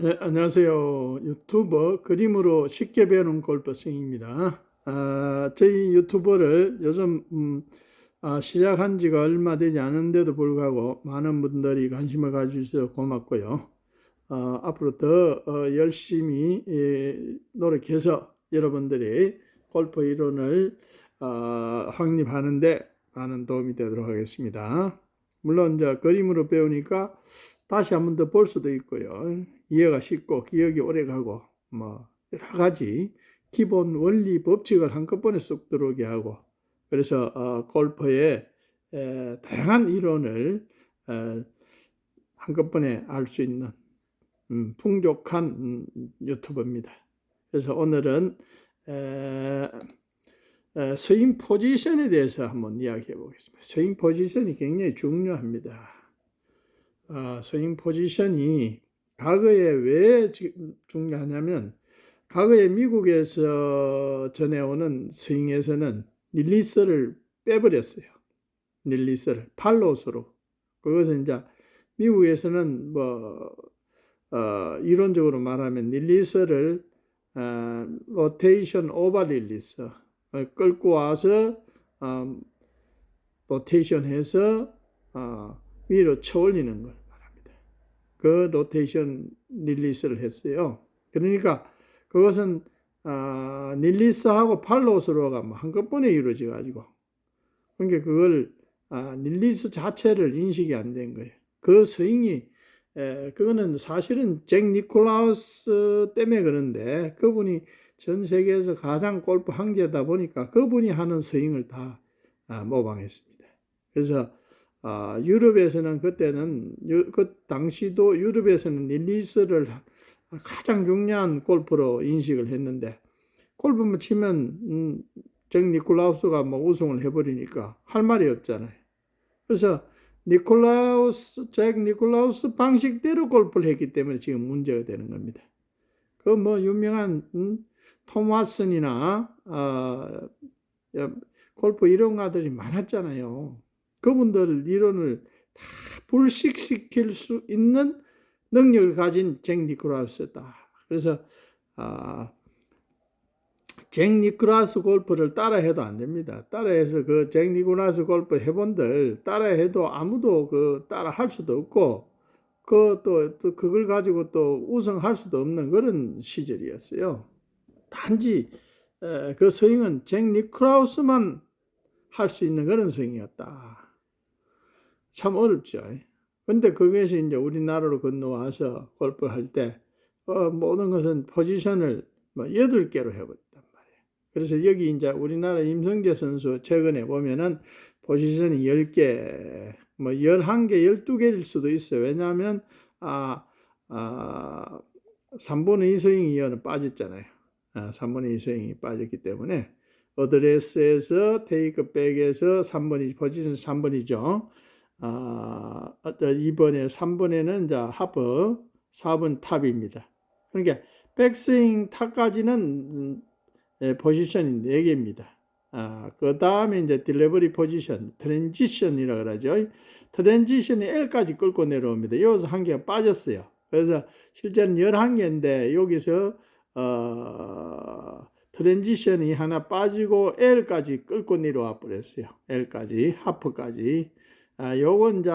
네, 안녕하세요. 유튜버 그림으로 쉽게 배우는 골프 스윙입니다. 저희 유튜버를 요즘 시작한 지가 얼마 되지 않은데도 불구하고 많은 분들이 관심을 가주셔서 고맙고요. 앞으로 더 열심히 노력해서 여러분들이 골프 이론을 확립하는데 많은 도움이 되도록 하겠습니다. 물론 이제 그림으로 배우니까 다시 한 번 더 볼 수도 있고요. 이해가 쉽고 기억이 오래 가고 뭐 여러 가지 기본 원리 법칙을 한꺼번에 쏙 들어오게 하고, 그래서 골프의 다양한 이론을 한꺼번에 알 수 있는 풍족한 유튜브입니다. 그래서 오늘은 스윙 포지션에 대해서 한번 이야기해 보겠습니다. 스윙 포지션이 굉장히 중요합니다. 스윙 포지션이 과거에 왜 중요하냐면, 과거에 미국에서 전해오는 스윙에서는 릴리스를 빼버렸어요. 릴리스를 팔로우스로. 그것은 이제 미국에서는 이론적으로 말하면 릴리스를 로테이션 오버 릴리스, 끌고 와서 로테이션 해서 위로 쳐올리는 걸 말합니다. 그 로테이션 릴리스를 했어요. 그러니까 그것은 릴리스하고 팔로우스로가 한꺼번에 이루어져 가지고, 그러니까 그걸 릴리스 자체를 인식이 안 된 거예요. 그 스윙이 그거는 사실은 잭 니콜라우스 때문에 그런데, 그분이 전 세계에서 가장 골프 황제다 보니까 그분이 하는 스윙을 다 모방했습니다. 그래서 유럽에서는 그때는 그 당시도 유럽에서는 릴리스를 가장 중요한 골프로 인식을 했는데, 골프만 치면 잭 니콜라우스가 뭐 우승을 해버리니까 할 말이 없잖아요. 그래서 잭 니콜라우스 방식대로 골프를 했기 때문에 지금 문제가 되는 겁니다. 그 뭐 유명한 토마슨이나 골프 이론가들이 많았잖아요. 그분들 이론을 다 불식시킬 수 있는 능력을 가진 잭 니콜라우스다. 그래서 잭 니콜라우스 골프를 따라해도 안 됩니다. 따라해서 그 잭 니콜라우스 골프 해본들 따라해도 아무도 그 따라할 수도 없고, 또 그걸 가지고 또 우승할 수도 없는 그런 시절이었어요. 단지 그 스윙은 잭 니콜라우스만 할 수 있는 그런 스윙이었다. 참 어렵죠. 근데 그것이 이제 우리나라로 건너와서 골프 할 때 모든 것은 포지션을 8개로 해버렸단 말이에요. 그래서 여기 이제 우리나라 임성재 선수 최근에 보면은 포지션이 10개, 11개, 12개일 수도 있어요. 왜냐하면 3분의 2 스윙이 빠졌잖아요. 3분의 2 스윙이 빠졌기 때문에 어드레스에서 테이크백에서 3분의 포지션 3분이죠. 이번에 3번에는 이제 하프, 4번 탑입니다. 그러니까 백스윙 탑까지는 포지션이 4개입니다. 그 다음에 이제 딜리버리 포지션, 트랜지션이라고 그러죠. 트랜지션이 L까지 끌고 내려옵니다. 여기서 한 개가 빠졌어요. 그래서 실제는 11개인데 여기서 트랜지션이 하나 빠지고 L까지 끌고 내려와 버렸어요. L까지, 하프까지. 요건 이제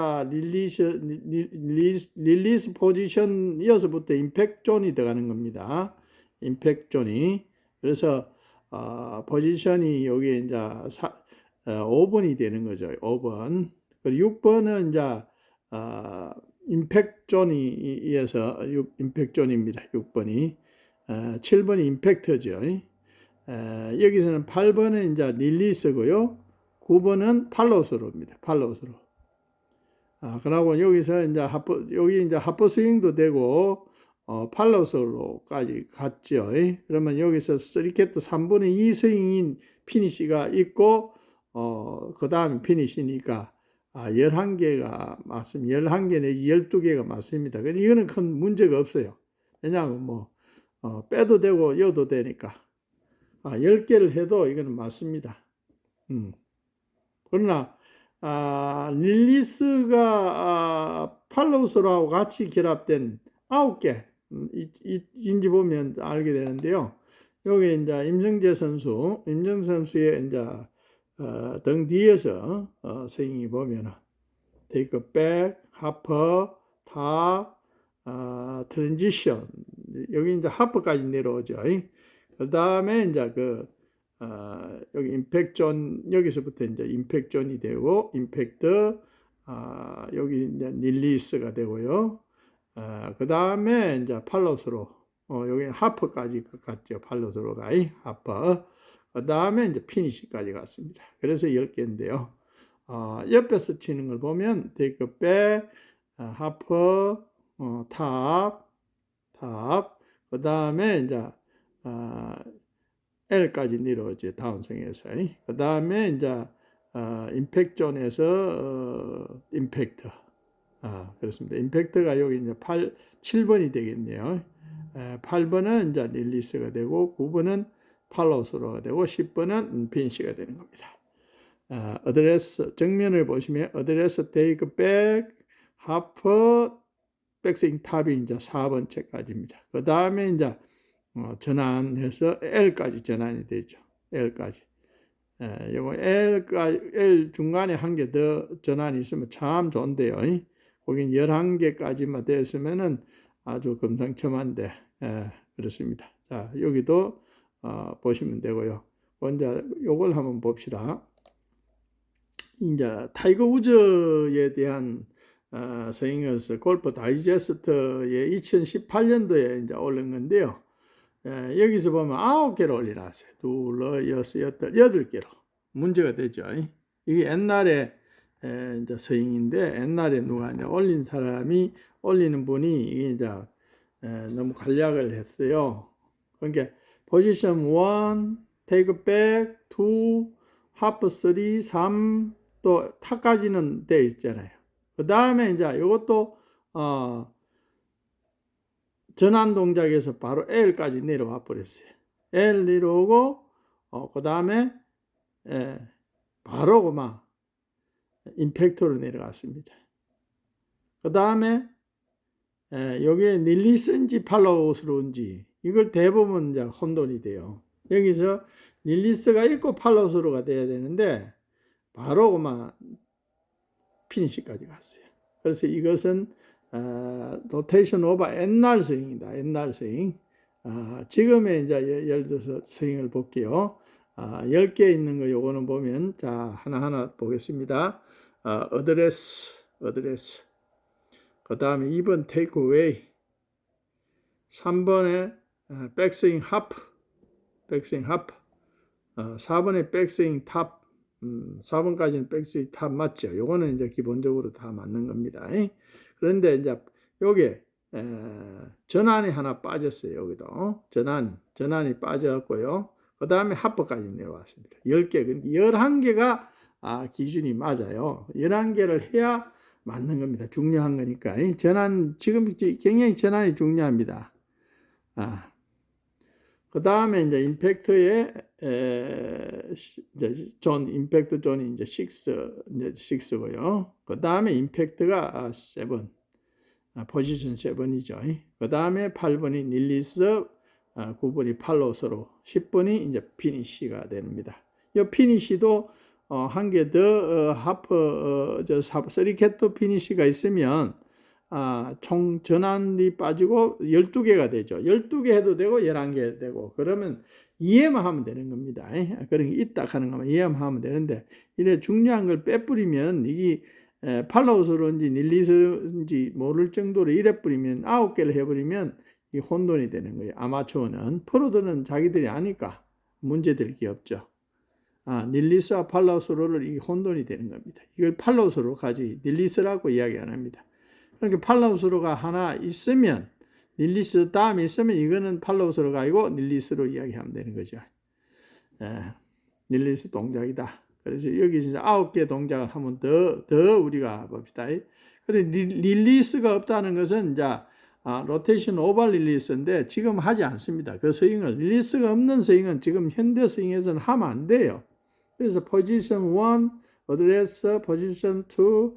릴리스 포지션이어서부터 임팩트 존이 들어가는 겁니다. 임팩트 존이. 그래서 포지션이 여기 이제 5번이 되는 거죠. 5번. 그리고 6번은 이제 임팩트 존이어서 임팩트 존입니다. 6번이. 7번이 임팩트죠. 여기서는 8번은 이제 릴리스고요. 9번은 팔로우스로입니다. 팔로우스로. 그러고 여기서 이제 여기 이제 하프 스윙도 되고 팔로우스로까지 갔죠. 그러면 여기서 3캣도 3분의 2 스윙인 피니시가 있고 그 다음에 피니시니까 11개가 맞습니다. 11개 내지 12개가 맞습니다. 근데 이거는 큰 문제가 없어요. 왜냐하면 빼도 되고 여도 되니까 10개를 해도 이거는 맞습니다. 그러나 릴리스가 팔로우스로하고 같이 결합된 9개, 인지 보면 알게 되는데요. 여기 이제 임성재 선수의 이제 등 뒤에서 스윙이 보면은 take back, hopper, top, transition. 여기 이제 hopper까지 내려오죠. 그 다음에 이제 여기 임팩트 존, 여기서부터 이제 임팩트 존이 되고, 임팩트, 여기 이제 릴리스가 되고요. 그 다음에 이제 팔로스로, 여기 하퍼까지 갔죠. 팔로스로가, 하퍼. 그 다음에 이제 피니시까지 갔습니다. 그래서 10개인데요. 옆에서 치는 걸 보면, take back, 하퍼, 탑, 그 다음에 이제, L까지 내려오죠. 다운스윙에서. 그 다음에 이제, 임팩트 존에서, 임팩트. 그렇습니다. 임팩트가 여기 이제 7번이 되겠네요. 8번은 이제 릴리스가 되고, 9번은 팔로우스로가 되고, 10번은 핀시가 되는 겁니다. 어드레스, 정면을 보시면, 어드레스, 테이크 백, 하퍼, 백스윙 탑이 이제 4번째까지입니다. 그 다음에 이제, 전환해서 L까지 전환이 되죠. L까지. 요거 L 중간에 한 개 더 전환이 있으면 참 좋은데요. 거긴 11개까지만 됐으면은 아주 금상첨화인데, 그렇습니다. 자, 여기도, 보시면 되고요. 먼저 요걸 한번 봅시다. 이제 타이거 우즈에 대한, 스윙어스 골프 다이제스트에 2018년도에 이제 올린 건데요. 여기서 보면 9개로 올려놨어요. 2, 6, 8, 8개로. 문제가 되죠. 이게 옛날에 이제 스윙인데, 옛날에 누가 이제 올리는 분이 이게 이제 너무 간략을 했어요. 그러니까 포지션 1, 테이크 백, 2, 하프 3, 3, 또 타까지는 돼 있잖아요. 그 다음에 이제 이것도 전환 동작에서 바로 L까지 내려와 버렸어요. L 내려오고, 그 다음에, 바로 그만, 임팩트로 내려갔습니다. 그 다음에, 여기에 릴리스인지 팔로우스로인지, 이걸 대부분 이제 혼돈이 돼요. 여기서 릴리스가 있고 팔로우스로가 돼야 되는데, 바로 그만, 피니시까지 갔어요. 그래서 이것은, 로테이션 오버 옛날 스윙이다. 옛날 스윙. 지금의 이제 예를 들어서 스윙을 볼게요. 10개 있는 거 요거는 보면, 자, 하나하나 보겠습니다. 어드레스. 그 다음에 2번 테이크 어웨이. 3번에 백스윙 하프. 4번에 백스윙 탑. 4번까지는 백스윙 탑 맞죠? 요거는 이제 기본적으로 다 맞는 겁니다. 그런데 이제 요게 전환이 하나 빠졌어요. 여기도 전환이 빠졌고요. 그 다음에 하프까지 내려왔습니다. 10개, 11개가 기준이 맞아요. 11개를 해야 맞는 겁니다. 중요한 거니까. 지금 굉장히 전환이 중요합니다. 그 다음에 이제 임팩트의 임팩트 존이 이제 6고요. 그 다음에 임팩트가 7, 포지션 7이죠. 그 다음에 8번이 릴리스, 9번이 팔로우스로, 10번이 이제 피니시가 됩니다. 이 피니시도 한 개 더 하프 3캣도 피니시가 있으면 총 전환이 빠지고 12개가 되죠. 12개 해도 되고 11개 해도 되고, 그러면 이해만 하면 되는 겁니다. 그런 게 있다 하는 것만 이해만 하면 되는데, 이래 중요한 걸 빼뿌리면 이게 팔로우스로인지 릴리스인지 모를 정도로 이래 뿌리면 9개를 해버리면 이 혼돈이 되는 거예요. 아마추어는. 프로들은 자기들이 아니까 문제될 게 없죠. 릴리스와 팔로우스로를 이 혼돈이 되는 겁니다. 이걸 팔로우스로까지 릴리스라고 이야기 안 합니다. 그러니까 팔로우스로가 하나 있으면, 릴리스 다음에 있으면 이거는 팔로우스로가 아니고 릴리스로 이야기하면 되는 거죠. 릴리스 동작이다. 그래서 여기 진짜 9개 동작을 한번 더 우리가 봅시다. 그래, 릴리스가 없다는 것은 이제 로테이션 오버 릴리스인데 지금 하지 않습니다. 그 스윙을, 릴리스가 없는 스윙은 지금 현대 스윙에서는 하면 안 돼요. 그래서 포지션 1, 어드레스, 포지션 2,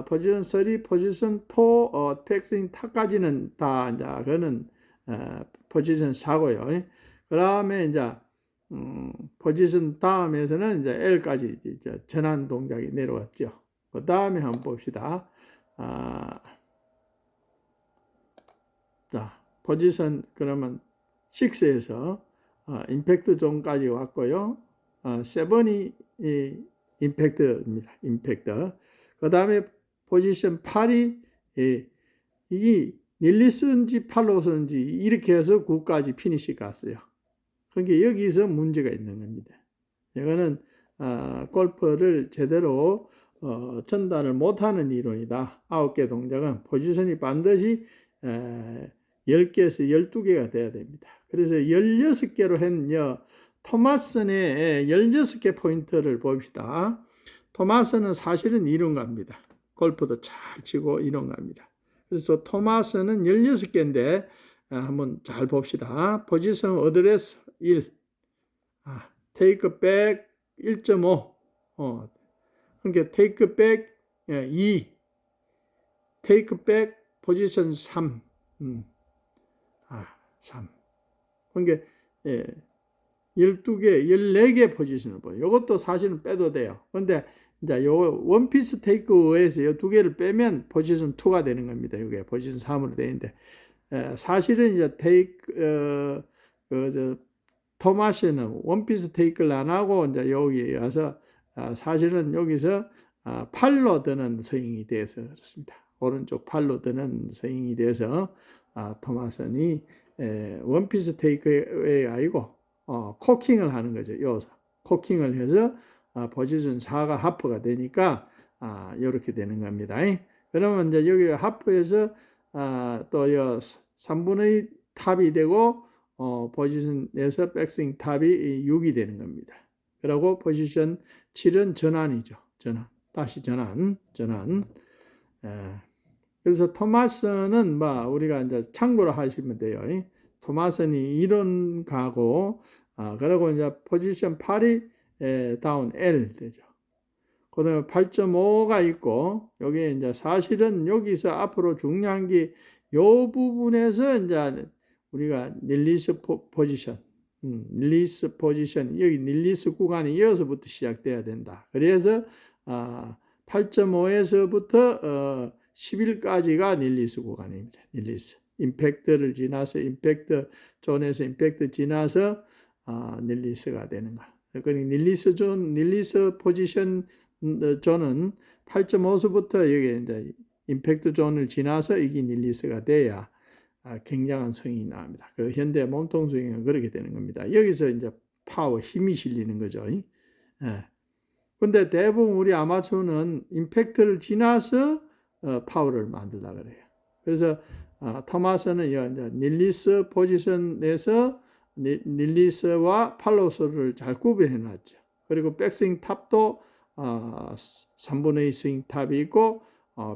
포지션 3, 포지션 4, 백스윙 탑까지는 다 이제 그거는 포지션 4고요. 그 다음에 이제 포지션 다음에서는 이제 L까지 이제 전환 동작이 내려왔죠. 그 다음에 한번 봅시다. 자, 포지션 그러면 6에서 임팩트 존까지 왔고요. 7이 임팩트입니다. 임팩트. 그 다음에 포지션 8이 이게 닐리스인지 팔로우인지 이렇게 해서 9까지 피니시 갔어요. 그러니까 여기서 문제가 있는 겁니다. 이거는 골프를 제대로 전달을 못하는 이론이다. 9개 동작은 포지션이 반드시 10개에서 12개가 돼야 됩니다. 그래서 16개로 한 토마슨의 16개 포인트를 봅시다. 토마슨은 사실은 이론가입니다. 골프도 잘 치고 이론가입니다. 그래서 토마슨은 16개인데 한번 잘 봅시다. 포지션 어드레스 1, 테이크 백 1.5, 그러니까 테이크 백 2, 테이크 백 포지션 3, 3. 그러니까 12개, 14개 포지션을 보여요. 이것도 사실은 빼도 돼요. 그런데 이제 요 원피스 테이크에서 이 두 개를 빼면 포지션 2가 되는 겁니다. 이게 포지션 3으로 되는데 사실은 이제 토마스는 원피스 테이크를 안 하고 이제 여기 와서 사실은 여기서 팔로 드는 스윙이 돼서 그렇습니다. 오른쪽 팔로 드는 스윙이 돼서 토마슨이 원피스 테이크에 아니고 코킹을 하는 거죠. 여기서 코킹을 해서 포지션 4가 하프가 되니까 이렇게 되는 겁니다. 그러면 이제 여기 하프에서 또 3분의 탑이 되고 포지션에서 백스윙 탑이 6이 되는 겁니다. 그리고 포지션 7은 전환이죠. 전환. 다시 전환. 그래서 토마슨은 우리가 이제 참고로 하시면 돼요. 토마슨이 이런 가고 그리고 이제 포지션 8이 다운 L 되죠. 그다음에 8.5가 있고 여기 이제 사실은 여기서 앞으로 중요한 게 요 부분에서 이제 우리가 닐리스 포지션, 닐리스 포지션 여기 닐리스 구간이 여기서부터 시작돼야 된다. 그래서 8.5에서부터 11까지가 닐리스 구간입니다. 닐리스. 임팩트를 지나서 임팩트 존에서 임팩트 지나서 닐리스가 되는 거. 그러니까 닐리스 존, 닐리스 포지션 존은 8.5에서부터 여기 이제 임팩트 존을 지나서 이게 닐리스가 돼야 굉장한 스윙이 나옵니다. 그 현대 몸통 스윙은 그렇게 되는 겁니다. 여기서 이제 파워, 힘이 실리는 거죠. 근데 대부분 우리 아마추어는 임팩트를 지나서 파워를 만들려고 그래요. 그래서 토마스는 이제 닐리스 포지션에서 닐리스와 팔로우스를 잘 구별해 놨죠. 그리고 백스윙 탑도 3분의 2 스윙 탑이 있고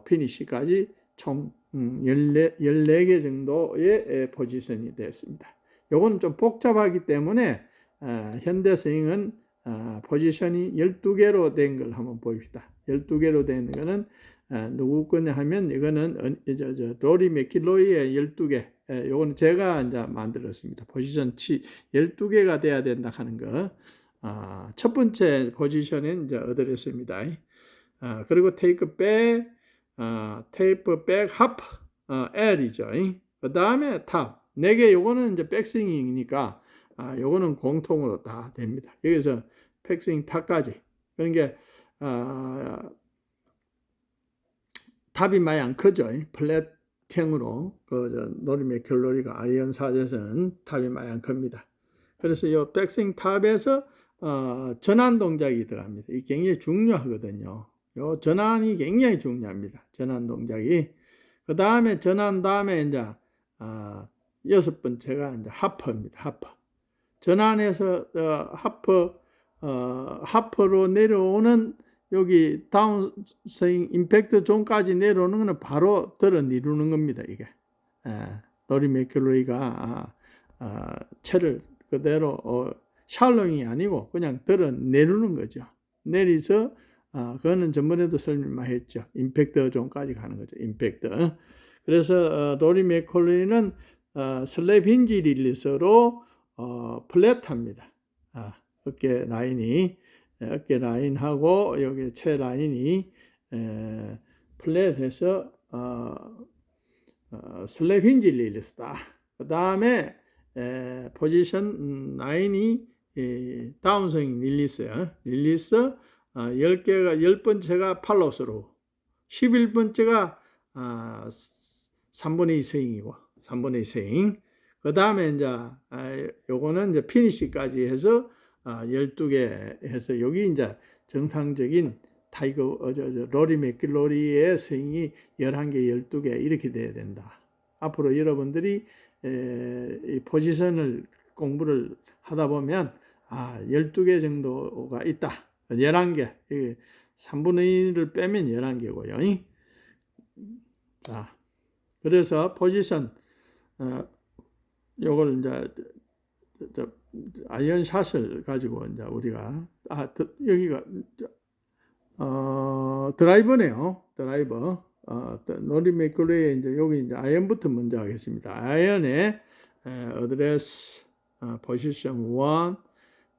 피니시까지 총 14개 정도의 포지션이 됐습니다. 요거는 좀 복잡하기 때문에 현대 스윙은 포지션이 12개로 된 걸 한번 봅시다. 12개로 된 거는 누구 거냐 하면 이거는 로리 맥킬로이의 12개. 요거는 제가 이제 만들었습니다. 포지션 12개가 돼야 된다 하는 거. 첫 번째 포지션은 이제 어드레스입니다. 그리고 테이크 백, 테이프 백, 하프, L이죠. 그 다음에 탑. 4개 요거는 이제 백스윙이니까 요거는 공통으로 다 됩니다. 여기서 백스윙 탑까지. 그러니까 탑이 많이 안 크죠. 플랫형으로 로리 맥켈로리가 아이언 샷에서는 탑이 많이 안 큽니다. 그래서 이 백스윙 탑에서 전환 동작이 들어갑니다. 이게 굉장히 중요하거든요. 요 전환이 굉장히 중요합니다. 전환 동작이. 그 다음에 전환 다음에 이제 6번째가 이제 하퍼입니다. 하퍼. 전환에서 하퍼로 내려오는 여기 다운 스윙 임팩트 존까지 내려오는 것은 바로 들어 내리는 겁니다. 이게 로리 맥켈로이가 채를 그대로 샬롱이 아니고 그냥 들어 내리는 거죠. 내리서 그거는 전번에도 설명했죠. 임팩트 존까지 가는 거죠. 임팩트. 그래서 로리 맥콜리는 슬랩 힌지 릴리스로 플랫합니다. 어깨 라인하고 여기 채 라인이 플랫해서 슬랩 힌지 릴리스다. 그 다음에 포지션 9이 다운스윙 릴리스 10개가 10번째가 팔로스로 11번째가 3분의 2 스윙이고 3분의 2 스윙. 그 다음에 이제 요거는 이제 피니시까지 해서 12개 해서 여기 이제 정상적인 로리 맥길로리의 스윙이 11개, 12개 이렇게 돼야 된다. 앞으로 여러분들이 이 포지션을 공부를 하다 보면 12개 정도가 있다. 11개. 3분의 1을 빼면 11개고요. 자, 그래서 포지션 요걸 이제 아이언샷을 가지고 이제 우리가 여기가 드라이버네요. 드라이버. 로리 맥클로의 이제 여기 이제 아이언부터 먼저 하겠습니다. 아이언에 어드레스 포지션 1,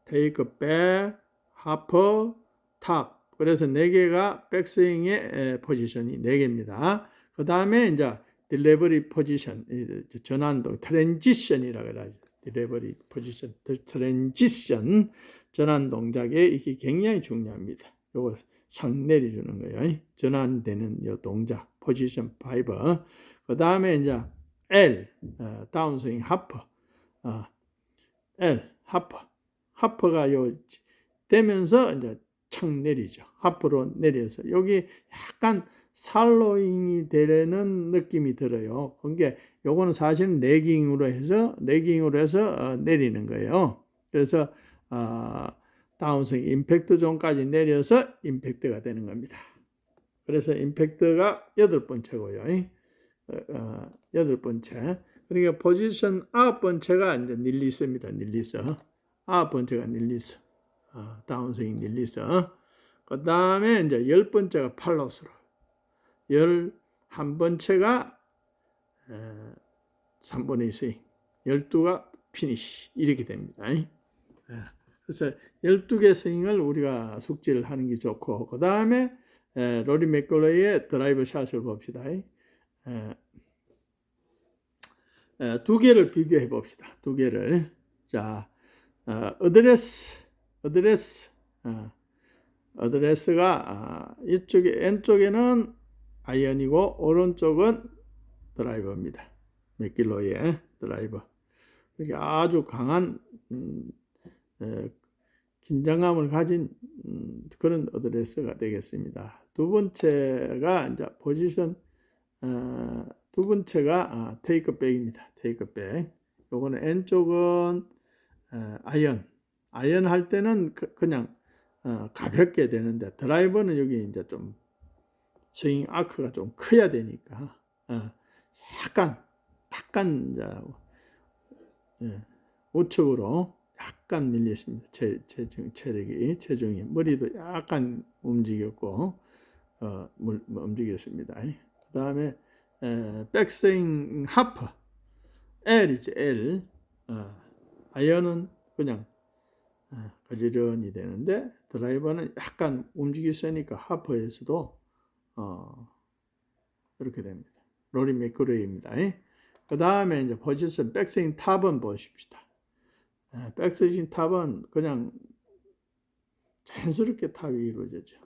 테이크 백, 하퍼, 탑. 그래서 4개가 백스윙의 포지션이 4개입니다. 그 다음에 이제 딜리버리 포지션, 전환동, 트랜지션이라고 그러죠. 딜리버리 포지션, 트랜지션, 전환 동작에 이게 굉장히 중요합니다. 요걸 상 내려주는 거예요. 전환되는 요 동작, 포지션 5. 그 다음에 이제 L, 다운스윙 하퍼, L, 하퍼가 요 되면서 이제 착 내리죠. 하퍼로 내려서 여기 약간 살로잉이 되는 느낌이 들어요. 그게 요거는 사실은 레깅으로 해서 내리는 거예요. 그래서 다운스윙 임팩트 존까지 내려서 임팩트가 되는 겁니다. 그래서 임팩트가 8번째고요. 8번째. 그러니까 포지션 9번째가 이제 닐리스입니다. 닐리스. 9번째가 닐리스. 다운스윙 닐리스. 그 다음에 이제 10번째가 팔로스로. 11번째가 3분의 2 스윙. 12가 피니시. 이렇게 됩니다. 그래서 12개 스윙을 우리가 숙지를 하는 게 좋고, 그 다음에 로리 맥콜로이의 드라이브 샷을 봅시다. 2개를 비교해 봅시다. 2개를. 자, 어드레스가 이쪽에 왼쪽에는 아이언이고 오른쪽은 드라이버입니다. 맥길로이의 드라이버. 이렇게 아주 강한 긴장감을 가진 그런 어드레스가 되겠습니다. 두 번째가 이제 포지션 두 번째가 테이크백입니다. 테이크백. 요거는 왼쪽은 아이언 할 때는 그냥 가볍게 되는데 드라이버는 여기 이제 좀 스윙 아크가 좀 커야 되니까 약간 이제 우측으로 약간 밀렸습니다. 체중이 머리도 약간 움직였고 움직였습니다. 그 다음에 백스윙 하퍼 L이죠. L. 아이언은 그냥 거지런히 되는데 드라이버는 약간 움직였으니까 하퍼에서도 이렇게 됩니다. 로리 맥클로이입니다. 그 다음에 이제 포지션 백스윙 탑은 보십시다. 백스윙 탑은 그냥 자연스럽게 탑이 이루어지죠.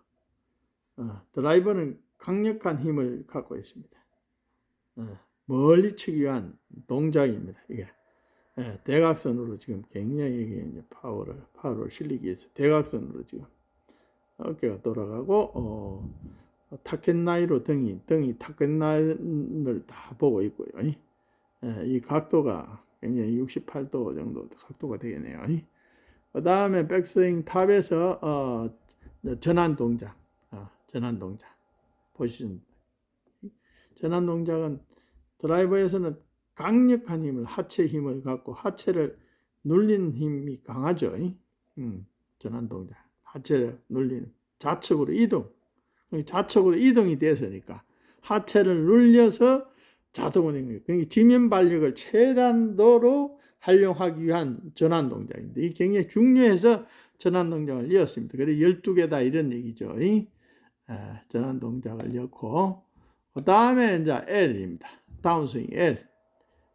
드라이버는 강력한 힘을 갖고 있습니다. 멀리 치기 위한 동작입니다. 이게 대각선으로 지금 굉장히 이게 파워를 실리기 위해서 대각선으로 지금 어깨가 돌아가고 타켓나이로 등이 타켓나이를 다 보고 있고요. 이 각도가 굉장히 68도 정도 각도가 되겠네요. 그 다음에 백스윙 탑에서 전환 동작 포지션. 전환 동작은 드라이버에서는 강력한 힘을 하체 힘을 갖고 하체를 눌리는 힘이 강하죠. 전환 동작 하체를 눌리는 좌측으로 이동. 좌측으로 이동이 되서니까 하체를 눌려서 자동으로 그러니까 지면 발력을 최단도로 활용하기 위한 전환 동작입니다. 이 굉장히 중요해서 전환 동작을 이었습니다. 그래서 12개다 이런 얘기죠. 전환 동작을 넣고 그 다음에 이제 L입니다. 다운스윙 L.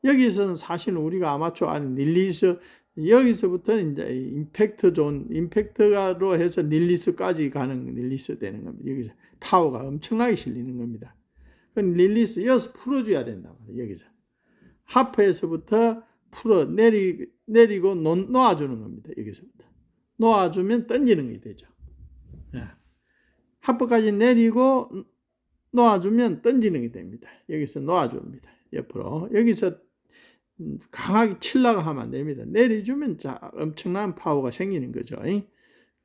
여기서는 사실 우리가 아마추어 아닌 릴리스 여기서부터는 이제 임팩트 존, 임팩트로 해서 릴리스까지 가는 릴리스 되는 겁니다. 여기서 파워가 엄청나게 실리는 겁니다. 그 릴리스 이어서 풀어줘야 된다 말이에요. 여기서 하프에서부터 풀어 내리고 놓아주는 겁니다. 여기서부터 놓아주면 던지는 게 되죠. 하프까지 내리고 놓아주면 던지는 게 됩니다. 여기서 놓아줍니다. 옆으로 여기서 강하게 치려고 하면 안 됩니다. 내려주면 엄청난 파워가 생기는 거죠.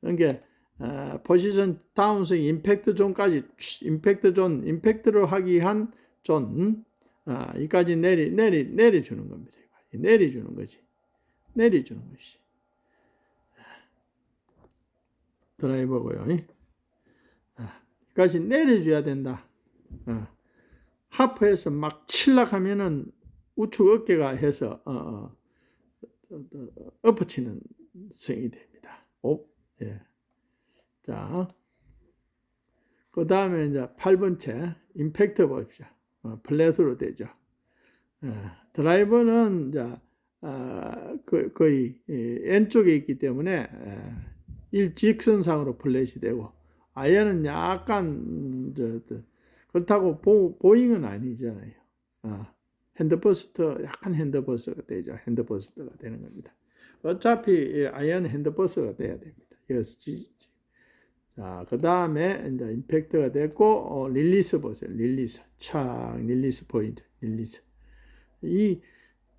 그러니까 포지션 다운스윙 임팩트 존까지 임팩트를 하기 위한 존 이까지 내려주는 겁니다. 내려주는 거지. 내려주는 것이 드라이버고요. 이까지 내려줘야 된다. 하프에서 막 치려고 하면은 우측 어깨가 해서 엎어치는 스윙이 됩니다. 예. 자, 그 다음에 이제 8번째 임팩트 보십시오. 플랫으로 되죠. 드라이버는 이제 거의 N쪽에 있기 때문에 일직선상으로 플랫이 되고 아이언은 약간 그렇다고 보잉은 아니잖아요. 핸드버스터 약간 핸드버스가 되죠. 핸드버스터가 되는 겁니다. 어차피 아이언 핸드버스가 돼야 됩니다. 자, 그 다음에 이제 임팩트가 됐고 릴리스 보세요. 릴리스 릴리스 포인트 릴리스. 이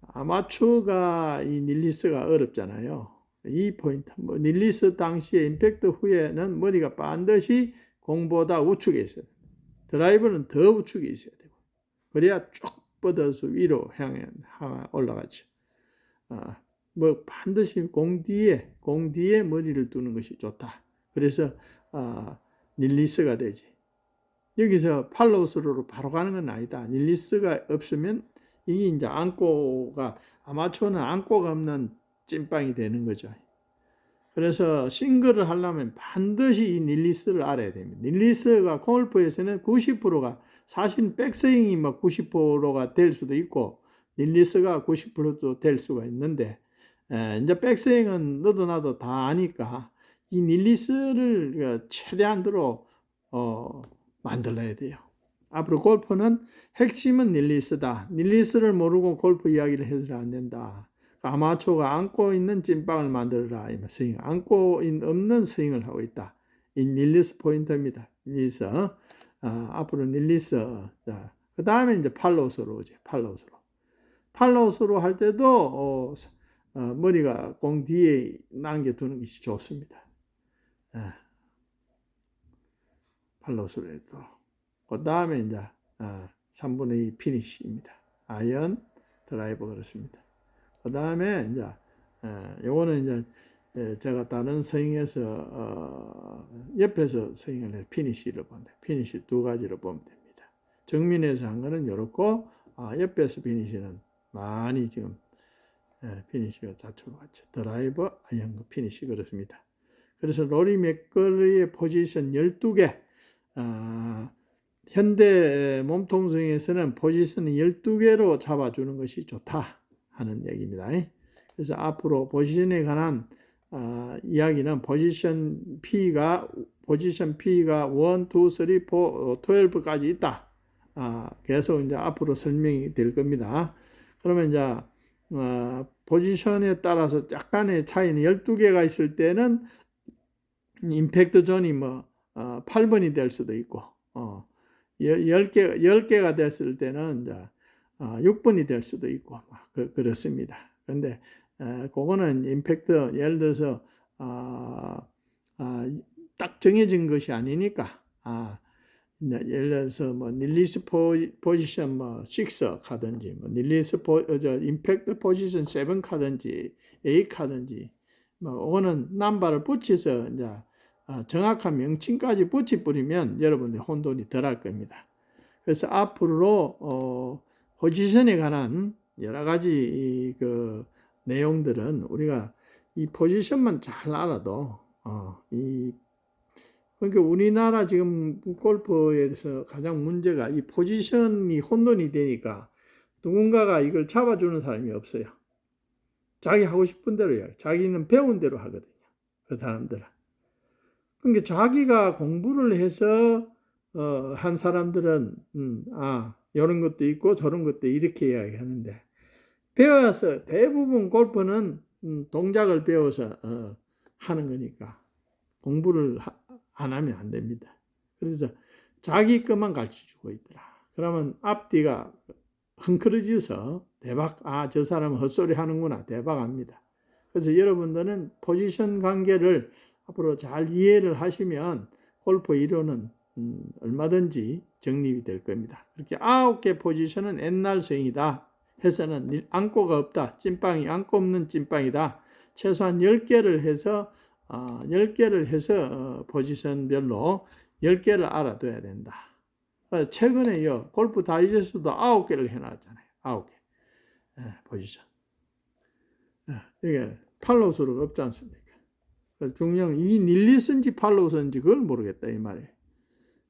아마추어가 이 릴리스가 어렵잖아요. 이 포인트 릴리스 당시에 임팩트 후에는 머리가 반드시 공보다 우측에 있어야 됩니다. 드라이버는 더 우측에 있어야 되고 그래야 쭉 뻗어서 위로 향해 올라가죠. 반드시 공 뒤에 머리를 두는 것이 좋다. 그래서 릴리스가 되지. 여기서 팔로우스루로 바로 가는 건 아니다. 릴리스가 없으면 이게 이제 아마추어는 안고가 없는 찐빵이 되는 거죠. 그래서 싱글을 하려면 반드시 이 릴리스를 알아야 됩니다. 릴리스가 골프에서는 90%가 사실 백스윙이 90%가 될 수도 있고 릴리스가 90%도 될 수가 있는데 이제 백스윙은 너도 나도 다 아니까 이 릴리스를 최대한으로 만들어야 돼요. 앞으로 골프는 핵심은 릴리스다. 릴리스를 모르고 골프 이야기를 해서는 안 된다. 아마추어가 안고 있는 찐빵을 만들어라. 스윙. 안고 없는 스윙을 하고 있다. 이 릴리스 포인트입니다. 릴리스. 앞으로 릴리스. 그 다음에 이제 팔로우스로 오죠. 팔로우스로 할 때도 머리가 공 뒤에 남겨두는 것이 좋습니다. 팔로우스로 해도. 그 다음에 이제 3분의 2 피니쉬입니다. 아이언, 드라이버 그렇습니다. 그 다음에 이제 요거는 이제 제가 다른 스윙에서 옆에서 스윙을 해서 피니쉬를 본다. 피니쉬 두 가지로 보면 됩니다. 정면에서 한 거는 이렇고 옆에서 피니쉬는 많이 지금 피니쉬가 좌측으로 갔죠. 드라이버, 아이언, 피니쉬 그렇습니다. 그래서 로리 맥거리의 포지션 12개 현대 몸통 스윙에서는 포지션을 12개로 잡아주는 것이 좋다 하는 얘기입니다. 그래서 앞으로 포지션에 관한 이야기는 포지션 P가 1, 2, 3, 4, 12까지 있다. 계속 이제 앞으로 설명이 될 겁니다. 그러면 이제 포지션에 따라서 약간의 차이는 12개가 있을 때는 임팩트 존이 8번이 될 수도 있고 10개가 됐을 때는 이제 6번이 될 수도 있고 그렇습니다. 근데 그거는 임팩트 예를 들어서 딱 정해진 것이 아니니까 예를 들어서 릴리스 포지션 6 카든지 릴리스 임팩트 포지션 7 카든지 8 카든지 그거는 넘버를 붙여서 이제 정확한 명칭까지 붙이 뿌리면 여러분들이 혼돈이 덜 할 겁니다. 그래서 앞으로 포지션에 관한 여러 가지 그 내용들은 우리가 이 포지션만 잘 알아도 그러니까 우리나라 지금 골프에서 가장 문제가 이 포지션이 혼돈이 되니까 누군가가 이걸 잡아주는 사람이 없어요. 자기 하고 싶은 대로 해요. 자기는 배운 대로 하거든요. 그 사람들은. 그러니까 자기가 공부를 해서 한 사람들은 이런 것도 있고 저런 것도 이렇게 이야기하는데 배워서 대부분 골프는 동작을 배워서 하는 거니까 공부를 안 하면 안 됩니다. 그래서 자기 것만 가르쳐주고 있더라. 그러면 앞뒤가 흥크러져서 대박, 저 사람은 헛소리 하는구나, 대박합니다. 그래서 여러분들은 포지션 관계를 앞으로 잘 이해를 하시면 골프 이론은 얼마든지 정립이 될 겁니다. 그렇게 9개 포지션은 옛날성이다 해서는 안고가 없다. 찐빵이 안고 없는 찐빵이다. 최소한 10개를 해서 10개를 해서 포지션별로 10개를 알아둬야 된다. 최근에요 골프 다이제스트도 9개를 해놨잖아요. 9개 포지션. 이게 팔로우 수가 없지 않습니까? 중요한 이 닐리스인지 팔로우인지 그걸 모르겠다 이 말이에요.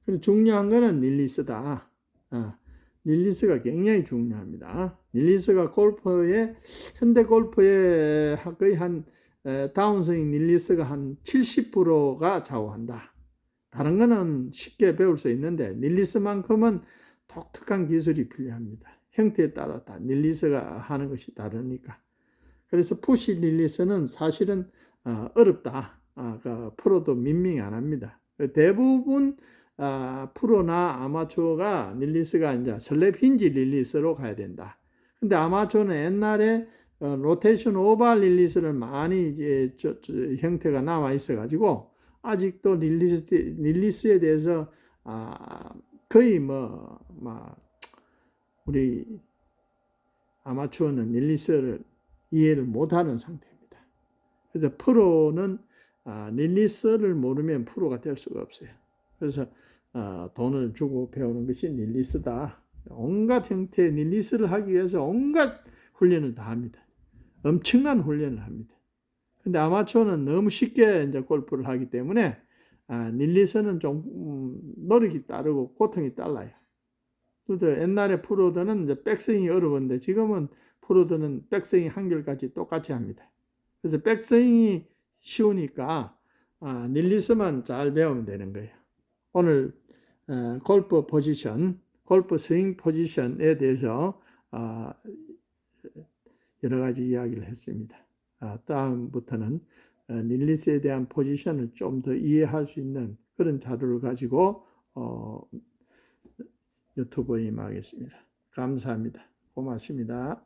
그래서 중요한 거는 닐리스다. 닐리스가 굉장히 중요합니다. 닐리스가 골프의 현대 골프의 거의 한 다운스윙 닐리스가 한 70%가 좌우한다. 다른 거는 쉽게 배울 수 있는데 닐리스만큼은 독특한 기술이 필요합니다. 형태에 따라 다 닐리스가 하는 것이 다르니까. 그래서 푸시 닐리스는 사실은 어렵다. 프로도 민밍 안 합니다. 대부분 프로나 아마추어가 닐리스가 이제 슬랩 힌지 릴리스로 가야 된다. 근데 아마추어는 옛날에 로테이션 오발 릴리스를 많이 이제 형태가 남아 있어 가지고 아직도 릴리스에 대해서 거의 우리 아마추어는 릴리스를 이해를 못하는 상태입니다. 그래서 프로는 릴리스를 모르면 프로가 될 수가 없어요. 그래서 돈을 주고 배우는 것이 릴리스다. 온갖 형태의 릴리스를 하기 위해서 온갖 훈련을 다 합니다. 엄청난 훈련을 합니다. 근데 아마추어는 너무 쉽게 이제 골프를 하기 때문에 릴리스는 좀 노력이 따르고 고통이 달라요. 그래서 옛날에 프로들은 이제 백스윙이 어려웠는데 지금은 프로들은 백스윙 한결같이 똑같이 합니다. 그래서 백스윙이 쉬우니까 릴리스만 잘 배우면 되는 거예요. 오늘 골프 포지션, 골프 스윙 포지션에 대해서 여러 가지 이야기를 했습니다. 다음부터는 릴리스에 대한 포지션을 좀 더 이해할 수 있는 그런 자료를 가지고 유튜브에 임하겠습니다. 감사합니다. 고맙습니다.